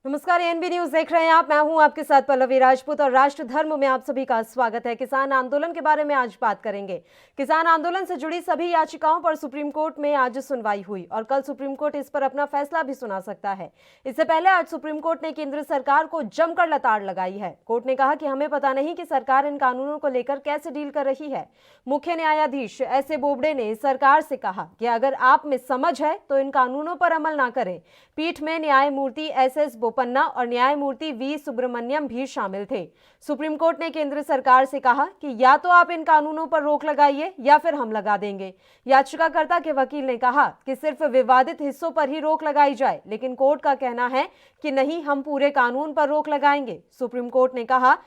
नमस्कार, ANB news देख रहे हैं आप। मैं हूं आपके साथ पल्लवी राजपूत और राष्ट्र धर्म में आप सभी का स्वागत है। किसान आंदोलन के बारे में आज बात करेंगे। किसान आंदोलन से जुड़ी सभी याचिकाओं पर सुप्रीम कोर्ट में आज सुनवाई हुई और कल सुप्रीम कोर्ट इस पर अपना फैसला भी सुना सकता है। इससे पहले आज सुप्रीम कोर्ट ने केंद्र सरकार को जमकर लताड़ लगाई है। कोर्ट ने कहा कि हमें पता नहीं कि सरकार इन कानूनों को लेकर कैसे डील कर रही है। मुख्य न्यायाधीश एसए बोबडे ने सरकार से कहा कि अगर आप में समझ है तो इन कानूनों पर अमल ना करें। पीठ में न्यायमूर्ति एसएस बोपन्ना और न्यायमूर्ति वी सुब्रमण्यम भी शामिल थे। सुप्रीम कोर्ट ने केंद्र सरकार से कहा कि या तो आप इन कानूनों पर रोक लगाइए या फिर हम लगा देंगे। याचिकाकर्ता के वकील ने कहा कि सिर्फ विवादित हिस्सों पर ही रोक लगाई जाए, लेकिन कोर्ट का कहना है कि नहीं, हम पूरे कानून पर रोक लगाएंगे। सुप्रीम कोर्ट ने कहा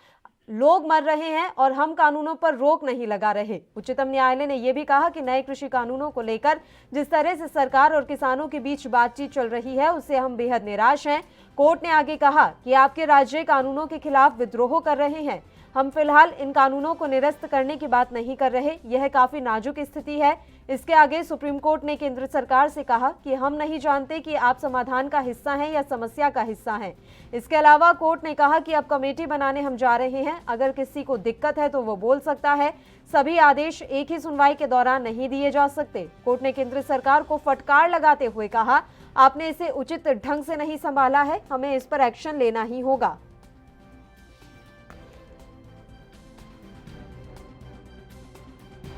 लोग मर रहे हैं और हम कानूनों पर रोक नहीं लगा रहे। उच्चतम न्यायालय ने यह भी कहा कि नए कृषि कानूनों को लेकर जिस तरह से सरकार और किसानों के बीच बातचीत चल रही है, उससे हम बेहद निराश हैं। कोर्ट ने आगे कहा कि आपके राज्य कानूनों के खिलाफ विद्रोह कर रहे हैं। हम फिलहाल इन कानूनों को निरस्त करने की बात नहीं कर रहे। यह काफी नाजुक स्थिति है। इसके आगे सुप्रीम कोर्ट ने केंद्र सरकार से कहा कि हम नहीं जानते कि आप समाधान का हिस्सा हैं या समस्या का हिस्सा हैं। इसके अलावा कोर्ट ने कहा कि अब कमेटी बनाने हम जा रहे हैं। अगर किसी को दिक्कत है तो वो बोल सकता है। सभी आदेश एक ही सुनवाई के दौरान नहीं दिए जा सकते। कोर्ट ने केंद्र सरकार को फटकार लगाते हुए कहा, आपने इसे उचित ढंग से नहीं संभाला है, हमें इस पर एक्शन लेना ही होगा।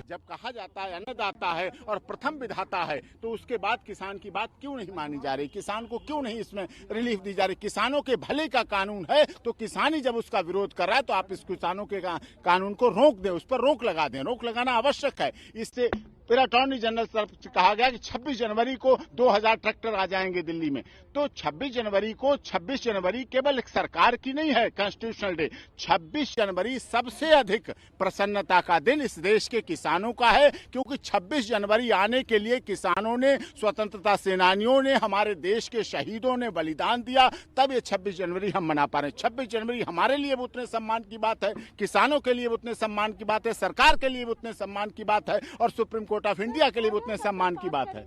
जब कहा जाता है अन्नदाता है और प्रथम विधाता है, तो उसके बाद किसान की बात क्यों नहीं मानी जा रही? किसान को क्यों नहीं इसमें रिलीफ दी जा रही? किसानों के भले का कानून है तो किसान ही जब उसका विरोध कर रहा है तो आप इस किसानों के कानून को रोक दें, उस पर रोक लगा दें। रोक लगाना आवश्यक है। इससे फिर अटॉर्नी जनरल तरफ से कहा गया कि 26 जनवरी को 2000 ट्रैक्टर आ जाएंगे दिल्ली में। तो 26 जनवरी केवल एक सरकार की नहीं है कॉन्स्टिट्यूशनल डे। 26 जनवरी सबसे अधिक प्रसन्नता का दिन इस देश के किसानों का है, क्योंकि 26 जनवरी आने के लिए किसानों ने, स्वतंत्रता सेनानियों ने, हमारे देश के शहीदों ने बलिदान दिया, तब ये 26 जनवरी हम मना पा रहे हैं। 26 जनवरी हमारे लिए भी उतने सम्मान की बात है, किसानों के लिए भी उतने सम्मान की बात है, सरकार के लिए भी उतने सम्मान की बात है और सुप्रीम कोर्ट ऑफ इंडिया के लिए भी उतने सम्मान की बात है।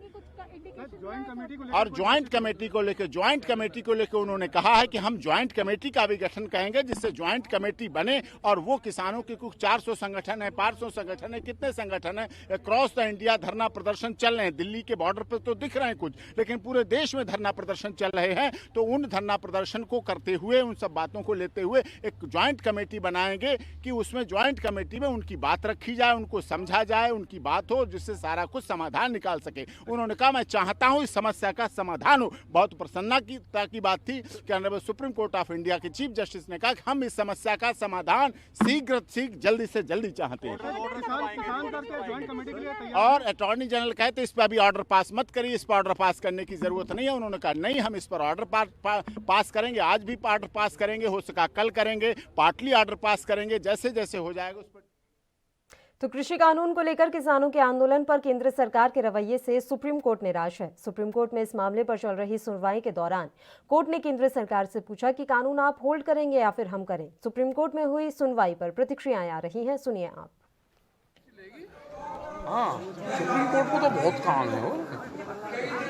और ज्वाइंट कमेटी को लेकर उन्होंने कहा है कि हम ज्वाइंट कमेटी का भी गठन करेंगे, जिससे ज्वाइंट कमेटी बने और वो किसानों के कुछ 400 संगठन है, 500 संगठन है, कितने संगठन है, अक्रॉस द इंडिया धरना प्रदर्शन चल रहे हैं। दिल्ली के बॉर्डर पर तो दिख रहे हैं कुछ, लेकिन पूरे देश में धरना प्रदर्शन चल रहे हैं। तो उन धरना प्रदर्शन को करते हुए, उन सब बातों को लेते हुए एक ज्वाइंट कमेटी बनाएंगे कि उसमें ज्वाइंट कमेटी में उनकी बात रखी जाए, उनको समझा जाए, उनकी बात हो, जिससे सारा कुछ समाधान निकाल सके। उन्होंने कहा मैं चाहता हूं इस समस्या का समाधान हो। बहुत प्रसन्नता की बात थी कि honourable supreme court of India के चीफ जस्टिस ने कहा कि हम इस समस्या का समाधान शीघ्र जल्दी से जल्दी चाहते हैं। और अटॉर्नी जनरल कहते इस पर अभी ऑर्डर पास मत करिए, इस पर ऑर्डर पास करने की जरूरत नहीं है। उन्होंने कहा नहीं, हम इस पर ऑर्डर पास करेंगे, आज भी ऑर्डर पास करेंगे, हो सका कल करेंगे, पार्टली ऑर्डर पास करेंगे, जैसे जैसे हो जाएगा उस पर। तो कृषि कानून को लेकर किसानों के आंदोलन पर केंद्र सरकार के रवैये से सुप्रीम कोर्ट निराश है। सुप्रीम कोर्ट में इस मामले पर चल रही सुनवाई के दौरान कोर्ट ने केंद्र सरकार से पूछा कि कानून आप होल्ड करेंगे या फिर हम करें। सुप्रीम कोर्ट में हुई सुनवाई पर प्रतिक्रियाएं आ रही हैं, सुनिए आप। हाँ, सुप्रीम कोर्ट को तो बहुत काम है।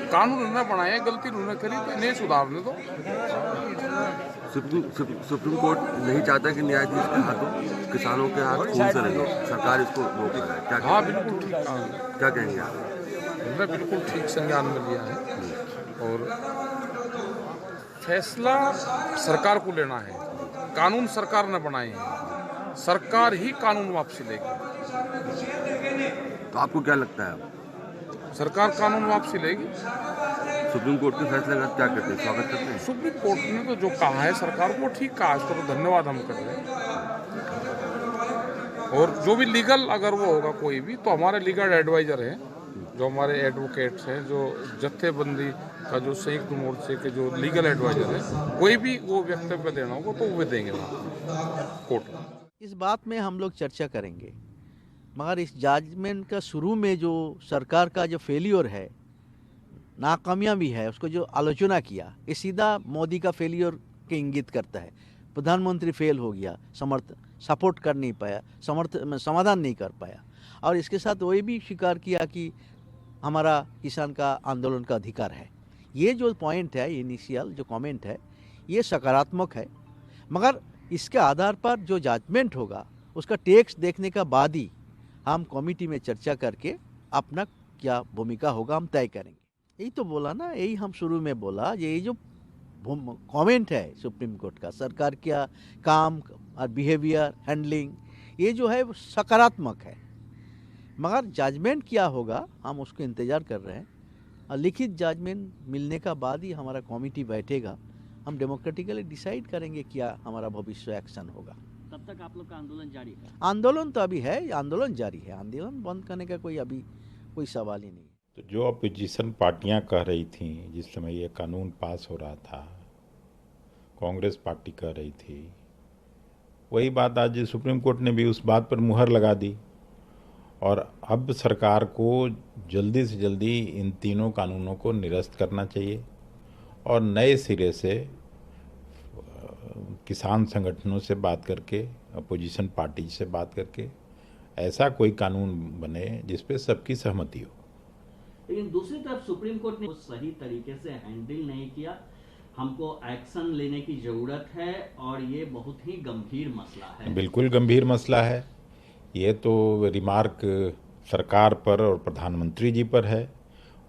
कानून उन्होंने बनाए, गलती उन्होंने करी तो इन्हें सुधारने दो। सुप्रीम कोर्ट नहीं चाहता कि न्यायाधीश के हाथों किसानों के हाथ खून से लगे, सरकार इसको रोक रहा है। क्या? हाँ, बिल्कुल ठीक। क्या कहेंगे आप? उन्होंने बिल्कुल ठीक संज्ञान में लिया है और फैसला सरकार को लेना है। कानून सरकार ने बनाए हैं, सरकार ही कानून वापसी लेगी। तो आपको क्या लगता है सरकार कानून वापसी लेगी? सुप्रीम कोर्ट के फैसले का क्या करते हैं, स्वागत करते हैं? सुप्रीम कोर्ट ने तो जो कहा है सरकार को ठीक कहा, इसको तो धन्यवाद हम कर रहे हैं। और जो भी लीगल अगर वो होगा कोई भी, तो हमारे लीगल एडवाइजर हैं, जो हमारे एडवोकेट्स हैं, जो जत्थेबंदी का जो संयुक्त मोर्चे के जो लीगल एडवाइजर है, कोई भी वो वक्तव्य देना होगा तो वो देंगे वहाँ कोर्ट। इस बात में हम लोग चर्चा करेंगे, मगर इस जजमेंट का शुरू में जो सरकार का जो फेलियर है, नाकामियाँ भी है, उसको जो आलोचना किया, ये सीधा मोदी का फेलियर के इंगित करता है। प्रधानमंत्री फेल हो गया, सपोर्ट कर नहीं पाया, समाधान नहीं कर पाया। और इसके साथ वही भी स्वीकार किया कि हमारा किसान का आंदोलन का अधिकार है। ये जो पॉइंट है, इनिशियल जो कमेंट है, ये सकारात्मक है। मगर इसके आधार पर जो जजमेंट होगा उसका टेक्स्ट देखने का बाद ही हम कमेटी में चर्चा करके अपना क्या भूमिका होगा हम तय करेंगे। यही तो बोला ना, यही हम शुरू में बोला, यही जो कमेंट है सुप्रीम कोर्ट का सरकार क्या काम और बिहेवियर हैंडलिंग, ये जो है वो सकारात्मक है। मगर जजमेंट क्या होगा हम उसको इंतज़ार कर रहे हैं और लिखित जजमेंट मिलने का बाद ही हमारा कमेटी बैठेगा, हम डेमोक्रेटिकली डिसाइड करेंगे क्या हमारा भविष्य एक्शन होगा। तब तक आप लोग का आंदोलन जारी है? आंदोलन तो अभी है, आंदोलन जारी है, आंदोलन बंद करने का अभी कोई सवाल ही नहीं। तो जो अपोजिशन पार्टियां कह रही थी जिस समय ये कानून पास हो रहा था, कांग्रेस पार्टी कह रही थी, वही बात आज सुप्रीम कोर्ट ने भी उस बात पर मुहर लगा दी और अब सरकार को जल्दी से जल्दी इन तीनों कानूनों को निरस्त करना चाहिए और नए सिरे से किसान संगठनों से बात करके, अपोजिशन पार्टी से बात करके ऐसा कोई कानून बने जिस पे सबकी सहमति हो। लेकिन दूसरी तरफ सुप्रीम कोर्ट ने सही तरीके से हैंडल नहीं किया, हमको एक्शन लेने की जरूरत है और ये बहुत ही गंभीर मसला है। बिल्कुल गंभीर मसला है। ये तो रिमार्क सरकार पर और प्रधानमंत्री जी पर है।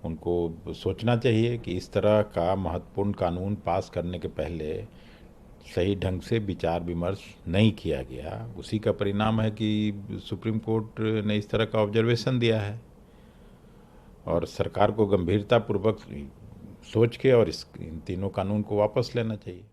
उनको सोचना चाहिए कि इस तरह का महत्वपूर्ण कानून पास करने के पहले सही ढंग से विचार विमर्श नहीं किया गया। उसी का परिणाम है कि सुप्रीम कोर्ट ने इस तरह का ऑब्जर्वेशन दिया है और सरकार को गंभीरतापूर्वक सोच के और इन तीनों कानून को वापस लेना चाहिए।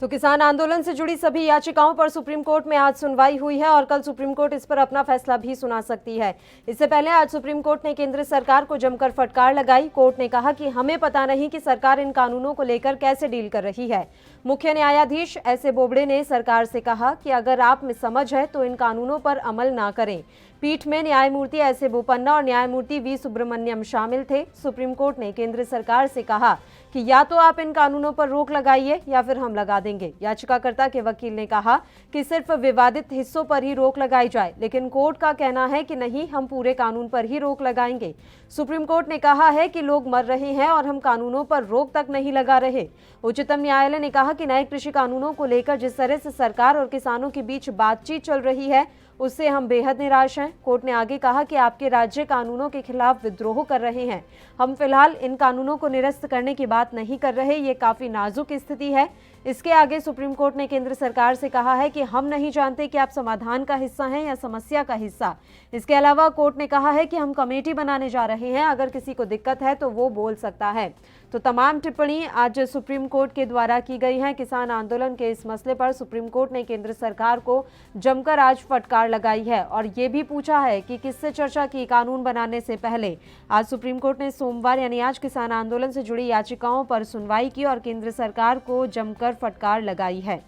तो किसान आंदोलन से जुड़ी सभी याचिकाओं पर सुप्रीम कोर्ट में आज सुनवाई हुई है और कल सुप्रीम कोर्ट इस पर अपना फैसला भी सुना सकती है। इससे पहले आज सुप्रीम कोर्ट ने केंद्र सरकार को जमकर फटकार लगाई। कोर्ट ने कहा कि हमें पता नहीं कि सरकार इन कानूनों को लेकर कैसे डील कर रही है। मुख्य न्यायाधीश एस.ए. बोबड़े ने सरकार से कहा कि अगर आप में समझ है तो इन कानूनों पर अमल ना करें। पीठ में न्यायमूर्ति एस.ए. बोपन्ना और न्यायमूर्ति वी. सुब्रमण्यम शामिल थे। सुप्रीम कोर्ट ने केंद्र सरकार से कहा कि या तो आप इन कानूनों पर रोक लगाइए या फिर हम लगा देंगे। याचिकाकर्ता के वकील ने कहा कि सिर्फ विवादित हिस्सों पर ही रोक लगाई जाए, लेकिन कोर्ट का कहना है कि नहीं, हम पूरे कानून पर ही रोक लगाएंगे। सुप्रीम कोर्ट ने कहा है कि लोग मर रहे हैं और हम कानूनों पर रोक तक नहीं लगा रहे। उच्चतम न्यायालय ने कहा कि नए कृषि कानूनों को लेकर जिस तरह से सरकार और किसानों के बीच बातचीत चल रही है उससे हम बेहद निराश हैं। कोर्ट ने आगे कहा कि आपके राज्य कानूनों के खिलाफ विद्रोह कर रहे हैं। हम फिलहाल इन कानूनों को निरस्त करने की बात नहीं कर रहे, ये काफी नाजुक स्थिति है। इसके आगे सुप्रीम कोर्ट ने केंद्र सरकार से कहा है कि हम नहीं जानते कि आप समाधान का हिस्सा हैं या समस्या का हिस्सा। इसके अलावा कोर्ट ने कहा है कि हम कमेटी बनाने जा रहे हैं, अगर किसी को दिक्कत है तो वो बोल सकता है। तो तमाम टिप्पणी आज सुप्रीम कोर्ट के द्वारा की गई हैं। किसान आंदोलन के इस मसले पर सुप्रीम कोर्ट ने केंद्र सरकार को जमकर आज फटकार लगाई है और ये भी पूछा है कि किससे चर्चा की कानून बनाने से पहले। आज सुप्रीम कोर्ट ने सोमवार यानी आज किसान आंदोलन से जुड़ी याचिकाओं पर सुनवाई की और केंद्र सरकार को जमकर फटकार लगाई है।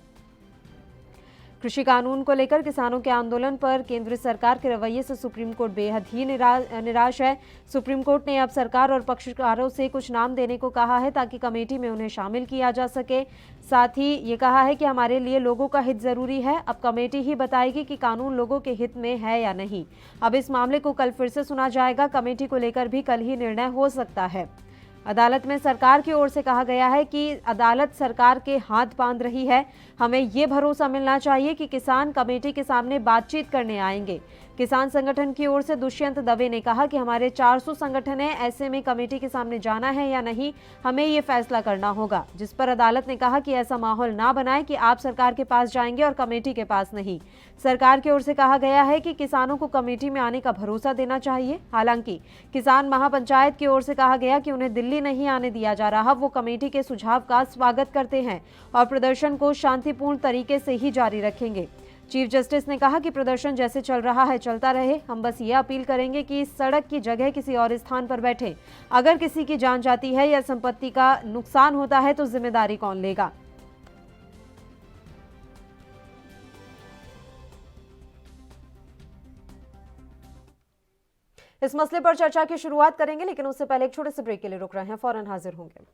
कृषि कानून को लेकर किसानों के आंदोलन पर केंद्र सरकार के रवैये से सुप्रीम कोर्ट बेहद ही निराश है। सुप्रीम कोर्ट ने अब सरकार और पक्षकारों से कुछ नाम देने को कहा है ताकि कमेटी में उन्हें शामिल किया जा सके। साथ ही ये कहा है कि हमारे लिए लोगों का हित जरूरी है। अब कमेटी ही बताएगी कि कानून लोगों के हित में है या नहीं। अब इस मामले को कल फिर से सुना जाएगा। कमेटी को लेकर भी कल ही निर्णय हो सकता है। अदालत में सरकार की ओर से कहा गया है कि अदालत सरकार के हाथ बांध रही है। हमें ये भरोसा मिलना चाहिए कि किसान कमेटी के सामने बातचीत करने आएंगे। किसान संगठन की ओर से दुष्यंत दवे ने कहा कि हमारे 400 संगठन हैं, ऐसे में कमेटी के सामने जाना है या नहीं, हमें ये फैसला करना होगा। जिस पर अदालत ने कहा कि ऐसा माहौल ना बनाएं कि आप सरकार के पास जाएंगे और कमेटी के पास नहीं। सरकार की ओर से कहा गया है कि किसानों को कमेटी में आने का भरोसा देना चाहिए। हालांकि किसान महापंचायत की ओर से कहा गया कि उन्हें दिल्ली नहीं आने दिया जा रहा, वो कमेटी के सुझाव का स्वागत करते हैं और प्रदर्शन को शांतिपूर्ण तरीके से ही जारी रखेंगे। चीफ जस्टिस ने कहा कि प्रदर्शन जैसे चल रहा है चलता रहे। हम बस ये अपील करेंगे कि इस सड़क की जगह किसी और स्थान पर बैठें। अगर किसी की जान जाती है या संपत्ति का नुकसान होता है तो जिम्मेदारी कौन लेगा। इस मसले पर चर्चा की शुरुआत करेंगे, लेकिन उससे पहले एक छोटे से ब्रेक के लिए रुक रहे हैं। फौरन हाजिर होंगे।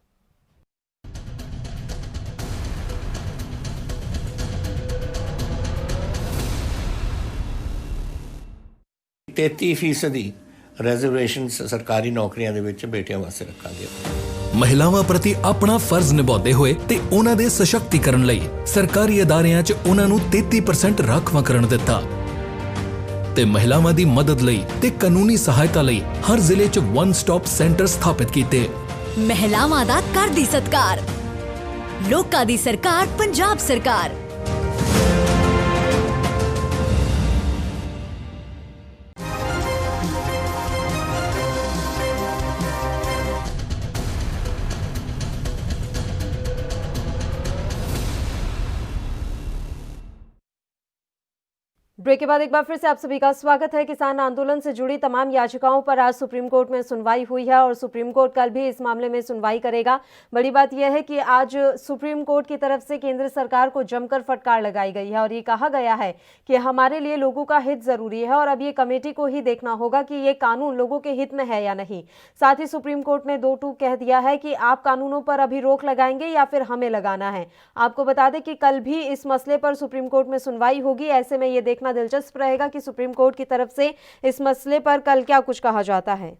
33% ਰਿਜ਼ਰਵੇਸ਼ਨ ਸਰਕਾਰੀ ਨੌਕਰੀਆਂ ਦੇ ਵਿੱਚ ਬੇਟਿਆਂ ਵਾਸਤੇ ਰੱਖਾਂਗੇ। ਮਹਿਲਾਵਾਂ ਪ੍ਰਤੀ ਆਪਣਾ ਫਰਜ਼ ਨਿਭਾਉਂਦੇ ਹੋਏ ਤੇ ਉਹਨਾਂ ਦੇ ਸਸ਼ਕਤੀਕਰਨ ਲਈ ਸਰਕਾਰੀ ਅਦਾਰਿਆਂ 'ਚ ਉਹਨਾਂ ਨੂੰ 33% ਰਾਖਵਾਂਕਰਨ ਦਿੱਤਾ ਤੇ ਮਹਿਲਾਵਾਂ ਦੀ ਮਦਦ ਲਈ ਤੇ ਕਾਨੂੰਨੀ ਸਹਾਇਤਾ ਲਈ ਹਰ ਜ਼ਿਲ੍ਹੇ 'ਚ ਵਨ ਸਟਾਪ ਸੈਂਟਰ ਸਥਾਪਿਤ ਕੀਤੇ। ਮਹਿਲਾਵਾਂ ਦਾ ਕਰਦੀ ਸਤਕਾਰ, ਲੋਕਾਂ ਦੀ ਸਰਕਾਰ ਪੰਜਾਬ ਸਰਕਾਰ। ब्रेक के बाद एक बार फिर से आप सभी का स्वागत है। किसान आंदोलन से जुड़ी तमाम याचिकाओं पर आज सुप्रीम कोर्ट में सुनवाई हुई है और सुप्रीम कोर्ट कल भी इस मामले में सुनवाई करेगा। बड़ी बात यह है कि आज सुप्रीम कोर्ट की तरफ से केंद्र सरकार को जमकर फटकार लगाई गई है और ये कहा गया है कि हमारे लिए लोगों का हित जरूरी है और अब ये कमेटी को ही देखना होगा कि ये कानून लोगों के हित में है या नहीं। साथ ही सुप्रीम कोर्ट ने 2 टूक कह दिया है कि आप कानूनों पर अभी रोक लगाएंगे या फिर हमें लगाना है। आपको बता दें कि कल भी इस मसले पर सुप्रीम कोर्ट में सुनवाई होगी। ऐसे में ये देखना दिलचस्प रहेगा कि सुप्रीम कोर्ट की तरफ से इस मसले पर कल क्या कुछ कहा जाता है।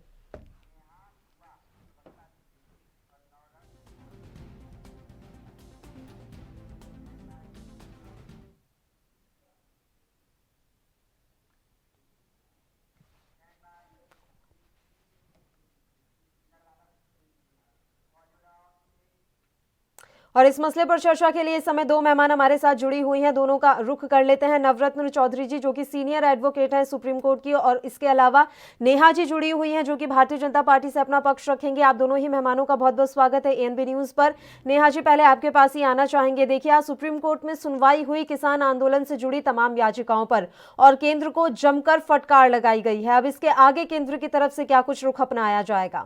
और इस मसले पर चर्चा के लिए इस समय 2 मेहमान हमारे साथ जुड़ी हुई हैं। दोनों का रुख कर लेते हैं। नवरत्न चौधरी जी जो कि सीनियर एडवोकेट हैं सुप्रीम कोर्ट की, और इसके अलावा नेहा जी जुड़ी हुई हैं जो कि भारतीय जनता पार्टी से अपना पक्ष रखेंगे। आप दोनों ही मेहमानों का बहुत बहुत स्वागत है एएनबी न्यूज पर। नेहा जी, पहले आपके पास ही आना चाहेंगे। देखिए, आज सुप्रीम कोर्ट में सुनवाई हुई किसान आंदोलन से जुड़ी तमाम याचिकाओं पर और केंद्र को जमकर फटकार लगाई गई है। अब इसके आगे केंद्र की तरफ से क्या कुछ रुख अपनाया जाएगा?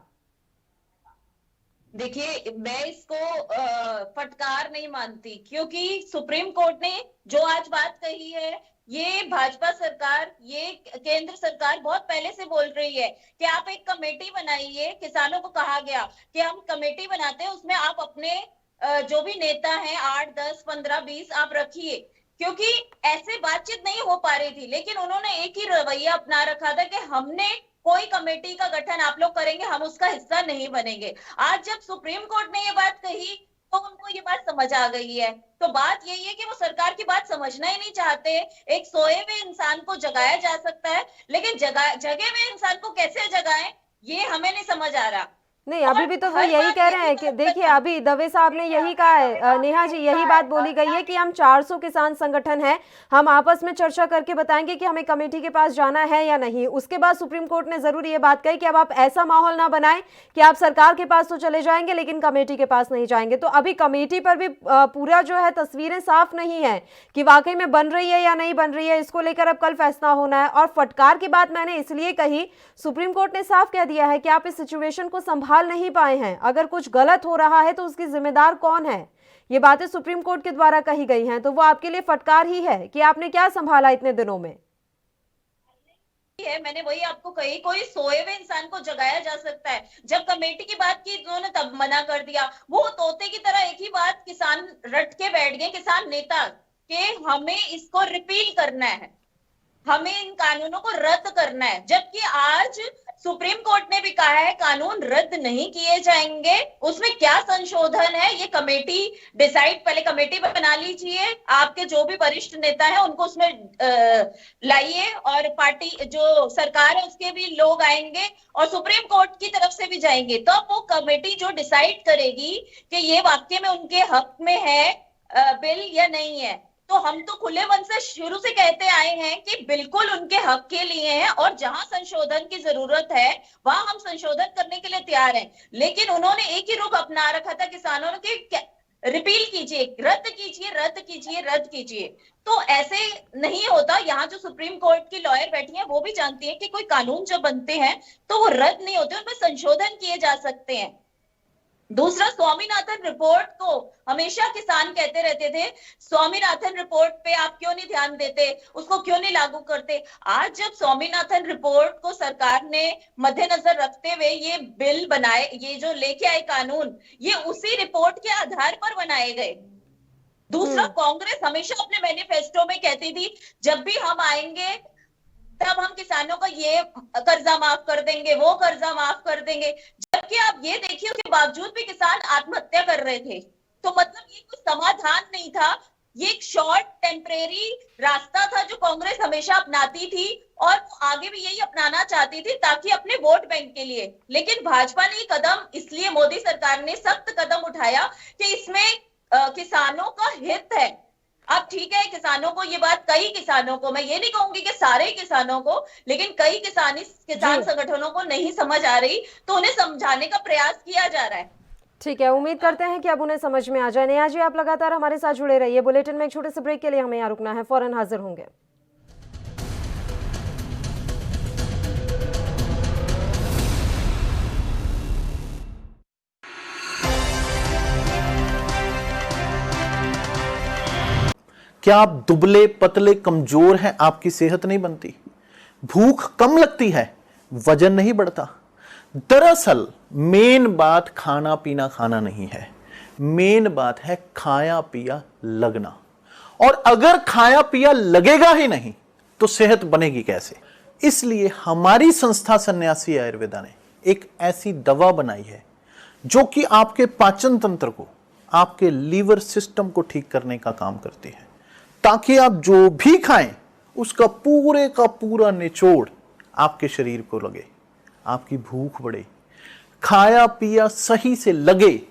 देखिए, मैं इसको फटकार नहीं मानती, क्योंकि सुप्रीम कोर्ट ने जो आज बात कही है, ये भाजपा सरकार, ये केंद्र सरकार बहुत पहले से बोल रही है कि आप एक कमेटी बनाइए। किसानों को कहा गया कि हम कमेटी बनाते हैं, उसमें आप अपने जो भी नेता हैं 8, 10, 15, 20 आप रखिए, क्योंकि ऐसे बातचीत नहीं हो पा रही थी। लेकिन उन्होंने एक ही रवैया अपना रखा था कि हमने कोई कमेटी का गठन आप लोग करेंगे, हम उसका हिस्सा नहीं बनेंगे। आज जब सुप्रीम कोर्ट ने ये बात कही तो उनको ये बात समझ आ गई है। तो बात यही है कि वो सरकार की बात समझना ही नहीं चाहते। एक सोए हुए इंसान को जगाया जा सकता है, लेकिन जगे हुए इंसान को कैसे जगाएं ये हमें नहीं समझ आ रहा। नहीं, अभी भी तो वो यही कह रहे हैं कि देखिए, अभी दवे साहब ने यही कहा है, नेहा जी यही बात बोली गई है कि हम 400 किसान संगठन हैं, हम आपस में चर्चा करके बताएंगे कि हमें कमेटी के पास जाना है या नहीं। उसके बाद सुप्रीम कोर्ट ने जरूर ये बात कही कि अब आप ऐसा माहौल ना बनाएं कि आप सरकार के पास तो चले जाएंगे लेकिन कमेटी के पास नहीं जाएंगे। तो अभी कमेटी पर भी पूरा जो है तस्वीरें साफ नहीं है कि वाकई में बन रही है या नहीं बन रही है। इसको लेकर अब कल फैसला होना है। और फटकार की बात मैंने इसलिए कही, सुप्रीम कोर्ट ने साफ कह दिया है कि आप इस सिचुएशन को संभाल नहीं पाए हैं, अगर कुछ गलत हो रहा है तो उसकी जिम्मेदार कौन है। ये बातें सुप्रीम कोर्ट के द्वारा कही गई हैं, तो वो आपके लिए फटकार ही है कि आपने क्या संभाला इतने दिनों में। मैंने वही आपको कही, कोई सोए हुए इंसान को जगाया जा सकता है। जब कमेटी की बात की उन्होंने तब मना कर दिया। वो तोते की तरह एक ही बात किसान रट के बैठ गए, किसान नेता, कि हमें इसको रिपील करना है, हमें इन कानूनों को रद्द करना है। जबकि आज सुप्रीम कोर्ट ने भी कहा है कानून रद्द नहीं किए जाएंगे। उसमें क्या संशोधन है ये कमेटी डिसाइड, पहले कमेटी बना लीजिए, आपके जो भी वरिष्ठ नेता हैं उनको उसमें लाइए, और पार्टी जो सरकार है उसके भी लोग आएंगे और सुप्रीम कोर्ट की तरफ से भी जाएंगे। तो अब वो कमेटी जो डिसाइड करेगी कि ये वाकई में उनके हक में है बिल या नहीं है। तो हम तो खुले मन से शुरू से कहते आए हैं कि बिल्कुल उनके हक के लिए हैं, और जहां संशोधन की जरूरत है वहां हम संशोधन करने के लिए तैयार हैं। लेकिन उन्होंने एक ही रुख अपना रखा था किसानों के, रिपील कीजिए, रद्द कीजिए, रद्द कीजिए, रद्द कीजिए। तो ऐसे नहीं होता। यहाँ जो सुप्रीम कोर्ट की लॉयर बैठी हैं वो भी जानती हैं कि कोई कानून जब बनते हैं तो वो रद्द नहीं होते, उनमें संशोधन किए जा सकते हैं। दूसरा, स्वामीनाथन रिपोर्ट को हमेशा किसान कहते रहते थे, स्वामीनाथन रिपोर्ट पे आप क्यों नहीं ध्यान देते, उसको क्यों नहीं लागू करते। आज जब स्वामीनाथन रिपोर्ट को सरकार ने मद्देनजर रखते हुए ये बिल बनाए, ये जो लेके आए कानून, ये उसी रिपोर्ट के आधार पर बनाए गए। दूसरा, कांग्रेस हमेशा अपने मैनिफेस्टो में कहती थी जब भी हम आएंगे तब हम किसानों का ये कर्जा माफ कर देंगे, वो कर्जा माफ कर देंगे। जबकि आप ये देखिए उसके बावजूद भी किसान आत्महत्या कर रहे थे। तो मतलब ये कोई समाधान नहीं था, ये एक शॉर्ट टेम्परेरी रास्ता था जो कांग्रेस हमेशा अपनाती थी और वो आगे भी यही अपनाना चाहती थी ताकि अपने वोट बैंक के लिए। लेकिन भाजपा ने ये कदम, इसलिए मोदी सरकार ने सख्त कदम उठाया कि इसमें किसानों का हित है। अब ठीक है, किसानों को ये बात, कई किसानों को, मैं ये नहीं कहूंगी कि सारे किसानों को, लेकिन कई किसान संगठनों को नहीं समझ आ रही, तो उन्हें समझाने का प्रयास किया जा रहा है। ठीक है, उम्मीद करते हैं कि अब उन्हें समझ में आ जाए। नेहा जी, आप लगातार हमारे साथ जुड़े रहिए। बुलेटिन में एक छोटे से ब्रेक के लिए हमें यहाँ रुकना है, फौरन हाजिर होंगे। क्या आप दुबले पतले कमजोर हैं, आपकी सेहत नहीं बनती, भूख कम लगती है, वजन नहीं बढ़ता? दरअसल मेन बात खाना पीना खाना नहीं है, मेन बात है खाया पिया लगना। और अगर खाया पिया लगेगा ही नहीं तो सेहत बनेगी कैसे? इसलिए हमारी संस्था सन्यासी आयुर्वेदा ने एक ऐसी दवा बनाई है जो कि आपके पाचन तंत्र को, आपके लीवर सिस्टम को ठीक करने का काम करती है, ताकि आप जो भी खाएं उसका पूरे का पूरा निचोड़ आपके शरीर को लगे, आपकी भूख बढ़े, खाया पिया सही से लगे,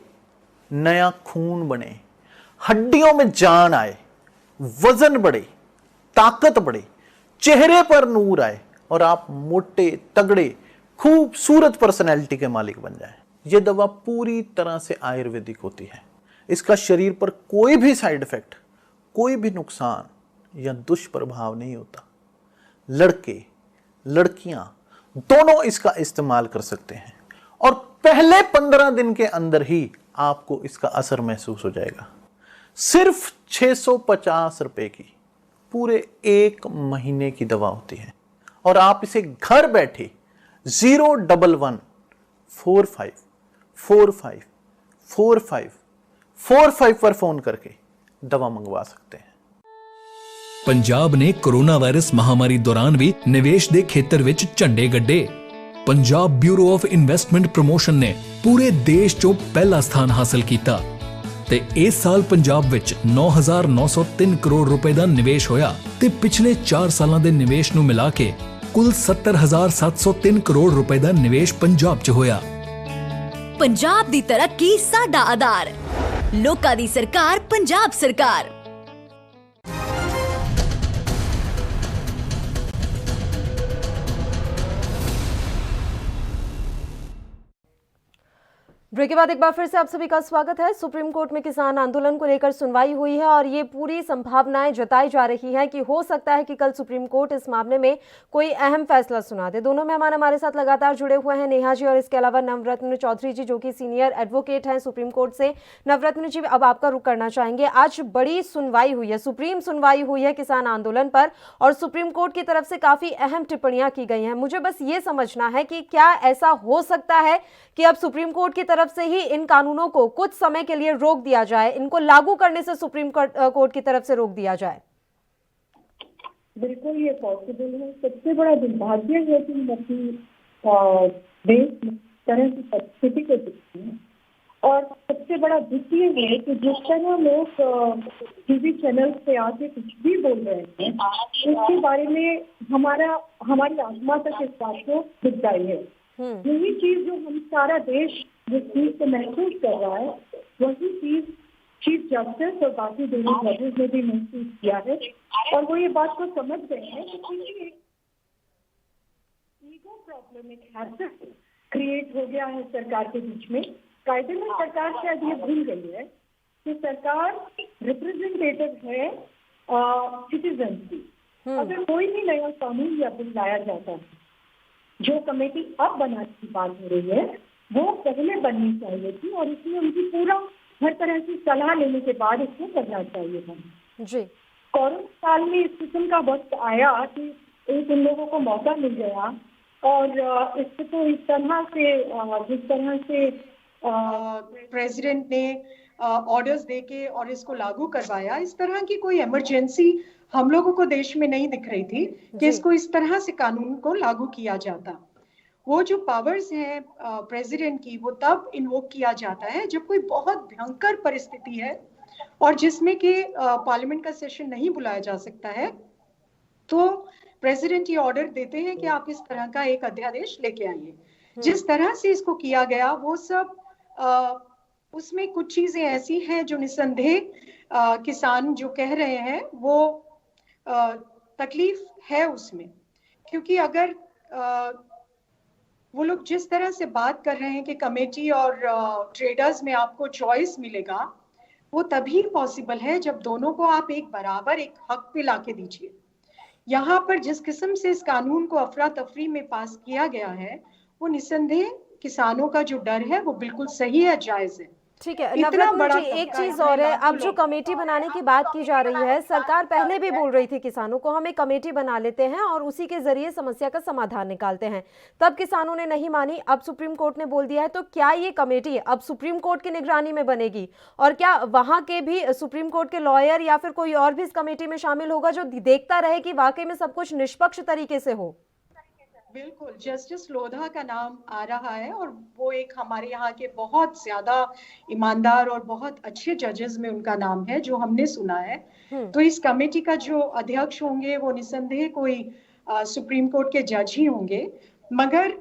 नया खून बने, हड्डियों में जान आए, वजन बढ़े, ताकत बढ़े, चेहरे पर नूर आए और आप मोटे तगड़े खूबसूरत पर्सनैलिटी के मालिक बन जाएं। यह दवा पूरी तरह से आयुर्वेदिक होती है। इसका शरीर पर कोई भी साइड इफेक्ट, कोई भी नुकसान या दुष्प्रभाव नहीं होता। लड़के लड़कियां दोनों इसका इस्तेमाल कर सकते हैं और पहले 15 दिन के अंदर ही आपको इसका असर महसूस हो जाएगा। सिर्फ 650 रुपए की पूरे 1 महीने की दवा होती है और आप इसे घर बैठे 01145454545 पर फोन करके दवा मंगवा सकते हैं। ਪੰਜਾਬ ਨੇ ਕੋਰੋਨਾ ਵਾਇਰਸ ਮਹਾਮਾਰੀ ਦੌਰਾਨ ਵੀ ਨਿਵੇਸ਼ ਦੇ ਖੇਤਰ ਵਿੱਚ ਝੰਡੇ ਗੱਡੇ। Punjab bureau of investment promotion ਨੇ ਪੂਰੇ ਦੇਸ਼ 'ਚੋਂ ਪਹਿਲਾ ਸਥਾਨ ਹਾਸਲ ਕੀਤਾ ਤੇ ਇਸ ਸਾਲ ਪੰਜਾਬ ਵਿੱਚ 9,903 ਕਰੋੜ ਰੁਪਏ ਦਾ ਨਿਵੇਸ਼ ਹੋਇਆ ਤੇ ਪਿਛਲੇ 4 ਸਾਲਾਂ ਦੇ ਨਿਵੇਸ਼ ਨੂੰ ਮਿਲਾ ਕੇ ਕੁੱਲ 70,703 ਕਰੋੜ ਰੁਪਏ ਦਾ ਨਿਵੇਸ਼ ਪੰਜਾਬ 'ਚ ਹੋਇਆ। ਪੰਜਾਬ ਦੀ ਤਰੱਕੀ ਸਾਡਾ ਆਧਾਰ, ਲੋਕਾਂ ਦੀ ਸਰਕਾਰ ਪੰਜਾਬ ਸਰਕਾਰ। ब्रेक के बाद एक बार फिर से आप सभी का स्वागत है। सुप्रीम कोर्ट में किसान आंदोलन को लेकर सुनवाई हुई है और ये पूरी संभावनाएं जताई जा रही है कि हो सकता है कि कल सुप्रीम कोर्ट इस मामले में कोई अहम फैसला सुना दे। दोनों मेहमान हमारे साथ लगातार जुड़े हुए हैं, नेहा जी और इसके अलावा नवरत्न चौधरी जी, जो कि सीनियर एडवोकेट हैं सुप्रीम कोर्ट से। नवरत्न जी, अब आपका रुख करना चाहेंगे। आज बड़ी सुनवाई हुई है, सुप्रीम सुनवाई हुई है किसान आंदोलन पर और सुप्रीम कोर्ट की तरफ से काफी अहम टिप्पणियां की गई हैं। मुझे बस ये समझना है कि क्या ऐसा हो सकता है कि अब सुप्रीम कोर्ट की तरफ से ही इन कानूनों को कुछ समय के लिए रोक दिया जाए, इनको लागू करने से सुप्रीम कोर्ट की तरफ से रोक दिया जाए? बिल्कुल ये पॉसिबल है। सबसे बड़ा दुर्भाग्य है कि हम अपनी देश में तरह की परिस्थिति को देखते हैं और सबसे बड़ा दुख ये है कि जिस तरह लोग टीवी चैनल पे आके कुछ भी बोल रहे हैं उसके बारे में हमारी आत्मा तक इस बात को दिख गई है। यही चीज जो हम सारा देश जिस चीज को महसूस कर रहा है वही चीज चीफ जस्टिस और बाकी दोनों जजेस ने भी महसूस किया है और वो ये बात को समझ गए हैं कि ईगो प्रॉब्लम एक हैसेट क्रिएट हो गया है सरकार के बीच में। कायदे में सरकार शायद ये भूल गई है कि सरकार रिप्रेजेंटेटिव है सिटीजन की। अगर कोई भी नया कानून या बिल लाया जाता है, जो कमेटी अब बनाने की बात हो रही है वो पहले बननी चाहिए थी और इसमें उनकी पूरा हर तरह की सलाह लेने के बाद इसको करना चाहिए था। जी कोरोना काल में इस किस्म का वक्त आया कि एक उन लोगों को मौका मिल गया और इसको तो इस तरह से जिस तरह से प्रेसिडेंट ने ऑर्डर्स देके और इसको लागू करवाया, इस तरह की कोई इमरजेंसी हम लोगों को देश में नहीं दिख रही थी कि इसको इस तरह से कानून को लागू किया जाता। वो जो पावर्स हैं प्रेसिडेंट की, वो तब इन्वोक किया जाता है जब कोई बहुत भयंकर परिस्थिति है और जिसमें कि पार्लियामेंट का सेशन नहीं बुलाया जा सकता है, तो प्रेसिडेंट ये ऑर्डर देते हैं कि आप इस तरह का एक अध्यादेश लेके आइए। जिस तरह से इसको किया गया वो सब उसमें कुछ चीजें ऐसी हैं जो निस्संदेह किसान जो कह रहे हैं वो तकलीफ है उसमें, क्योंकि अगर वो लोग जिस तरह से बात कर रहे हैं कि कमेटी और ट्रेडर्स में आपको चॉइस मिलेगा, वो तभी पॉसिबल है जब दोनों को आप एक बराबर एक हक पे लाके दीजिए। यहाँ पर जिस किस्म से इस कानून को अफरा तफरी में पास किया गया है, वो निस्संदेह किसानों का जो डर है वो बिल्कुल सही है, जायज है। ठीक है नवरत्न जी, एक चीज और है, अब जो कमेटी बनाने की बात की जा रही है, सरकार पहले भी बोल रही थी किसानों को हम एक कमेटी बना लेते हैं और उसी के जरिए समस्या का समाधान निकालते हैं, तब किसानों ने नहीं मानी, अब सुप्रीम कोर्ट ने बोल दिया है। तो क्या ये कमेटी अब सुप्रीम कोर्ट की निगरानी में बनेगी और क्या वहां के भी सुप्रीम कोर्ट के लॉयर या फिर कोई और भी इस कमेटी में शामिल होगा जो देखता रहे कि वाकई में सब कुछ निष्पक्ष तरीके से हो? बिल्कुल, जस्टिस लोधा का नाम आ रहा है और वो एक हमारे यहाँ के बहुत ज्यादा ईमानदार और बहुत अच्छे जजेस में उनका नाम है जो हमने सुना है। तो इस कमेटी का जो अध्यक्ष होंगे वो निस्संदेह कोई सुप्रीम कोर्ट के जज ही होंगे, मगर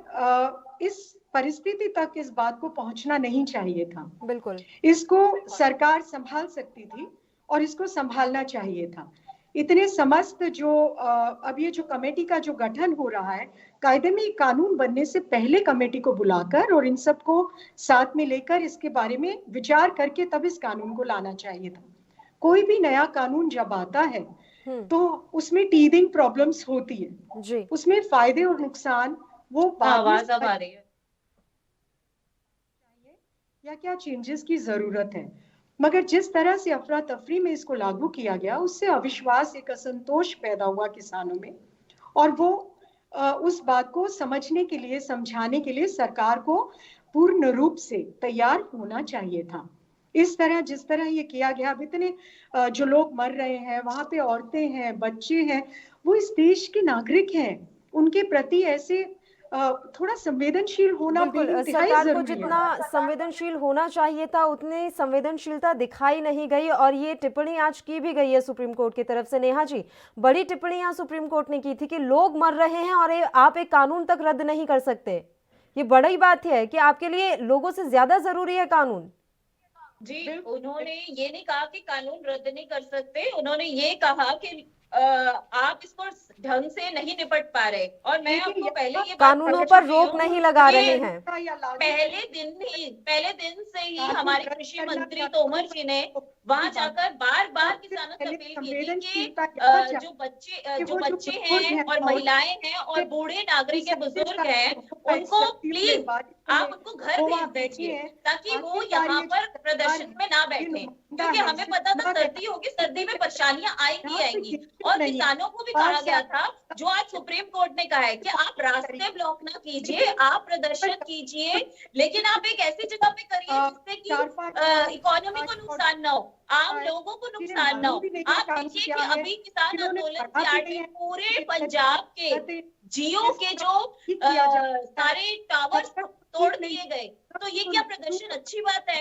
इस परिस्थिति तक इस बात को पहुंचना नहीं चाहिए था। बिल्कुल, इसको सरकार संभाल सकती थी और इसको संभालना चाहिए था। इतने समस्त जो अब ये जो कमेटी का जो गठन हो रहा है, कायदे में कानून बनने से पहले कमेटी को बुलाकर और इन सबको साथ में लेकर इसके बारे में विचार करके तब इस कानून को लाना चाहिए था। कोई भी नया कानून जब आता है तो उसमें टीदिंग प्रॉब्लम्स होती है जी। उसमें फायदे और नुकसान वो आवाज अब आ रही है, या क्या चेंजेस की जरूरत है, मगर जिस तरह से अफरा तफरी में इसको लागू किया गया उससे अविश्वास, एक असंतोष पैदा हुआ किसानों में, और वो उस बात को समझने के लिए, समझाने के लिए सरकार को पूर्ण रूप से तैयार होना चाहिए था। इस तरह जिस तरह ये किया गया, अब इतने जो लोग मर रहे हैं, वहां पे औरतें हैं, बच्चे हैं, वो इस देश के नागरिक हैं, उनके प्रति ऐसे थोड़ा संवेदनशील होना सरकार को जितना संवेदनशील होना चाहिए था उतनी संवेदनशीलता दिखाई नहीं गई, और ये टिप्पणी आज की भी गई है सुप्रीम कोर्ट की तरफ से। नेहा जी, बड़ी टिप्पणी यहाँ सुप्रीम कोर्ट ने की थी कि लोग मर रहे हैं और आप एक कानून तक रद्द नहीं कर सकते। ये बड़ी बात है कि आपके लिए लोगों से ज्यादा जरूरी है कानून। जी, उन्होंने ये नहीं कहा कि कानून रद्द नहीं कर सकते, उन्होंने ये कहा कि आप इसको ढंग से नहीं निपट पा रहे, और मैं आपको पहले ये कानूनों पर रोक नहीं लगा रहे हैं। पहले दिन से ही हमारे कृषि मंत्री तोमर जी ने वहां जाकर बार बार किसानों से अपील की थी कि जो बच्चे हैं और महिलाएं हैं और बूढ़े नागरिक बुजुर्ग हैं, उनको प्लीज आप उनको घर भेज दीजिए ताकि वो यहाँ पर प्रदर्शन में ना बैठे, क्योंकि हमें पता था सर्दी होगी, सर्दी में परेशानियां आएंगी। और किसानों को भी कहा गया था, जो आज सुप्रीम कोर्ट ने कहा है कि आप रास्ते ब्लॉक ना कीजिए, आप प्रदर्शन कीजिए, लेकिन आप एक ऐसी जगह पे करिए जिससे कि इकोनॉमी को नुकसान ना हो, आम लोगों को नुकसान ना हो। आप देखिए कि अभी किसान आंदोलन की आड़ में पूरे पंजाब के जियो के जो सारे टावर्स तोड़ दिए गए, तो ये क्या प्रदर्शन अच्छी बात है?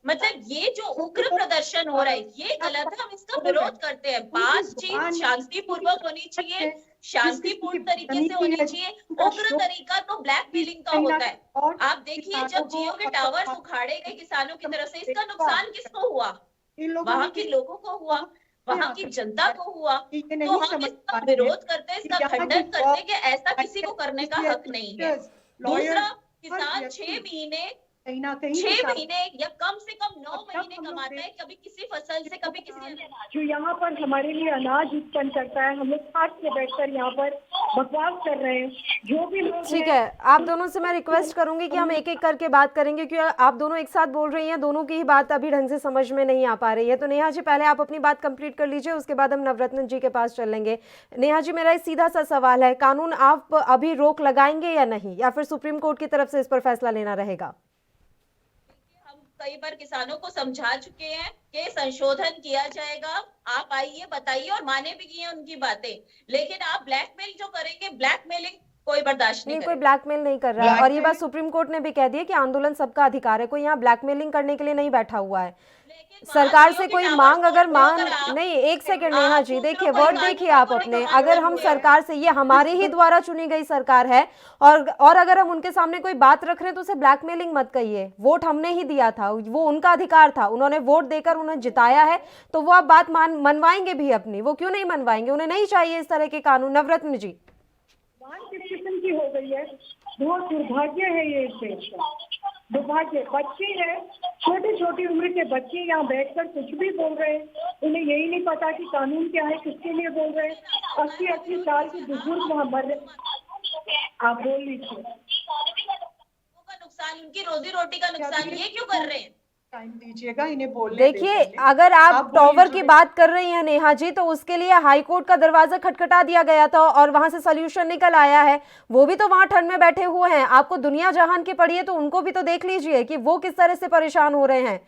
मतलब ये जो उग्र प्रदर्शन हो रहा है ये गलत है, हम इसका विरोध करते हैं। बातचीत शांतिपूर्वक होनी चाहिए, शांतिपूर्ण तरीके से होनी चाहिए। उग्र तरीका तो ब्लैकमेलिंग का होता है। आप देखिए जब जियो के टावर्स उखाड़े गए किसानों की तरफ से, इसका नुकसान किसको हुआ? वहां के लोगों को हुआ, वहां की जनता को हुआ। तो हम इसका विरोध करते हैं, इसका खंडन करते हैं कि ऐसा किसी को करने का हक नहीं है। दूसरा, किसान 6 महीने या कम से कम 9 महीने कमाते हैं, कभी किसी फसल से, कभी किसी जो यहाँ पर हमारे लिए अनाज उत्पन्न करता है, हम लोग साथ में बैठकर यहाँ पर बकवास कर रहे हैं। जो भी लोग ठीक है, आप दोनों से मैं रिक्वेस्ट करूंगी कि हम एक एक करके बात करेंगे, क्योंकि आप दोनों एक साथ बोल रही हैं, दोनों की ही बात अभी ढंग से समझ में नहीं आ पा रही है। तो नेहा जी, पहले आप अपनी बात कंप्लीट कर लीजिए, उसके बाद हम नवरत्न जी के पास चलेंगे। नेहा जी, मेरा सीधा सा सवाल है, कानून आप अभी रोक लगाएंगे या नहीं, या फिर सुप्रीम कोर्ट की तरफ से इस पर फैसला लेना रहेगा? कई बार किसानों को समझा चुके हैं कि संशोधन किया जाएगा, आप आइए बताइए, और माने भी किए उनकी बातें। लेकिन आप ब्लैकमेल जो करेंगे, ब्लैकमेलिंग कोई बर्दाश्त नहीं नहीं, कोई करेगा। ब्लैकमेल नहीं कर रहा है। और ये बात सुप्रीम कोर्ट ने भी कह दी है कि आंदोलन सबका अधिकार है, कोई यहाँ ब्लैकमेलिंग करने के लिए नहीं बैठा हुआ है। सरकार से कोई मांग अगर मांग नहीं, एक सेकंड नेहा जी, देखिए वर्ड देखिए आप अपने, अगर हम सरकार से, ये हमारे ही द्वारा चुनी गई सरकार है और अगर हम उनके सामने कोई बात रख रहे हैं तो उसे ब्लैकमेलिंग मत कहिए। वोट हमने ही दिया था, वो उनका अधिकार था, उन्होंने वोट देकर उन्हें जिताया है, तो वो आप बात मनवाएंगे भी अपनी, वो क्यों नहीं मनवाएंगे? उन्हें नहीं चाहिए इस तरह के कानून। नवरत्न जी, किस किस्म की हो गई है, बहुत दुर्भाग्य है ये इस देश का, दुर्भाग्य। बच्चे हैं, छोटी छोटी उम्र के बच्चे यहाँ बैठकर कुछ भी बोल रहे हैं, उन्हें यही नहीं पता कि कानून क्या है, किसके लिए बोल रहे हैं। 80-80 साल के बुजुर्ग वहाँ मर रहे। आप बोल लीजिए, नुकसान, उनकी रोजी रोटी का नुकसान, ये क्यों कर रहे हैं? टाइम दीजिएगा इन्हें बोलने। देखिए अगर आप टॉवर की बात कर रही हैं नेहा जी, तो उसके लिए हाई कोर्ट का दरवाजा खटखटा दिया गया था और वहां से सोल्यूशन निकल आया है। वो भी तो वहां ठंड में बैठे हुए हैं, आपको दुनिया जहान की पड़ी है तो उनको भी तो देख लीजिए कि वो किस तरह से परेशान हो रहे हैं।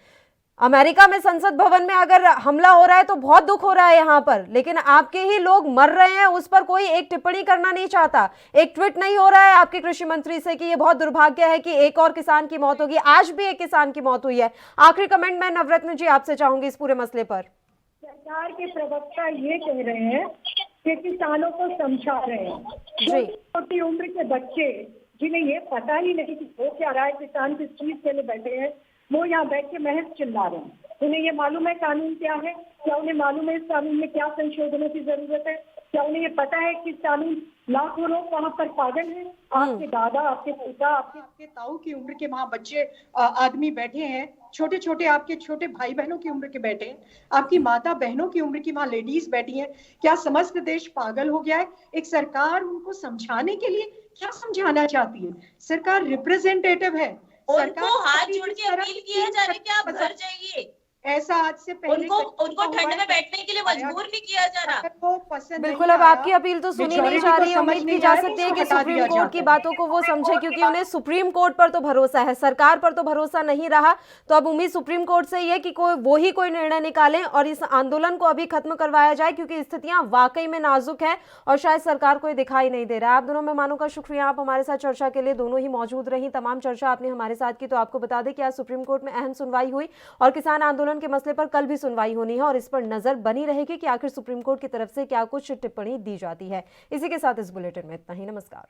अमेरिका में संसद भवन में अगर हमला हो रहा है तो बहुत दुख हो रहा है यहाँ पर, लेकिन आपके ही लोग मर रहे हैं, उस पर कोई एक टिप्पणी करना नहीं चाहता, एक ट्वीट नहीं हो रहा है आपके कृषि मंत्री से कि ये बहुत दुर्भाग्य है कि एक और किसान की मौत होगी। आज भी एक किसान की मौत हुई है। आखिरी कमेंट मैं नवरत्न जी आपसे चाहूंगी इस पूरे मसले पर। सरकार के प्रवक्ता ये कह रहे हैं कि किसानों को समझा रहे हैं, छोटी उम्र के बच्चे जिन्हें ये पता ही नहीं कि वो क्या रहा है, किसान किस चीज के लिए बैठे हैं, वो यहाँ बैठ के महज चिल्ला रहे हैं। उन्हें ये मालूम है कानून क्या है? क्या उन्हें मालूम है इस कानून में क्या संशोधनों की जरूरत है? क्या उन्हें ये पता है कि कानून, लाखों लोग वहाँ पर पागल हैं, आपके दादा, आपके पिता, आपके ताऊ की उम्र के वहाँ बच्चे आदमी बैठे हैं, छोटे छोटे आपके छोटे भाई बहनों की उम्र के बैठे हैं, आपकी माता बहनों की उम्र की वहाँ लेडीज बैठी हैं। क्या समस्त देश पागल हो गया है? एक सरकार उनको समझाने के लिए क्या समझाना चाहती है? सरकार रिप्रेजेंटेटिव है, उनको हाथ जोड़ के अपील किया जा रहा है कि आप घर जाइए। ऐसा आज से पहले उनको ठंड में बैठने के लिए मजबूर नहीं किया जा रहा। बिल्कुल, अब आपकी अपील तो सुनी नहीं जा रही है। उम्मीद की जा सकती है कि सुप्रीम कोर्ट की बातों को वो समझे, क्योंकि उन्हें सुप्रीम कोर्ट पर तो भरोसा है, सरकार पर तो भरोसा नहीं रहा। तो अब उम्मीद सुप्रीम कोर्ट से ये कि वो ही कोई निर्णय निकालें और इस आंदोलन को अभी खत्म करवाया जाए, क्योंकि स्थितियां वाकई में नाजुक है और शायद सरकार को दिखाई नहीं दे रहा। आप दोनों मेहमानों का शुक्रिया, आप हमारे साथ चर्चा के लिए दोनों ही मौजूद रही। तमाम चर्चा आपने हमारे साथ की। तो आपको बता दें कि आज सुप्रीम कोर्ट में अहम सुनवाई हुई और किसान आंदोलन के मसले पर कल भी सुनवाई होनी है और इस पर नजर बनी रहेगी कि आखिर सुप्रीम कोर्ट की तरफ से क्या कुछ टिप्पणी दी जाती है। इसी के साथ इस बुलेटिन में इतना ही। नमस्कार।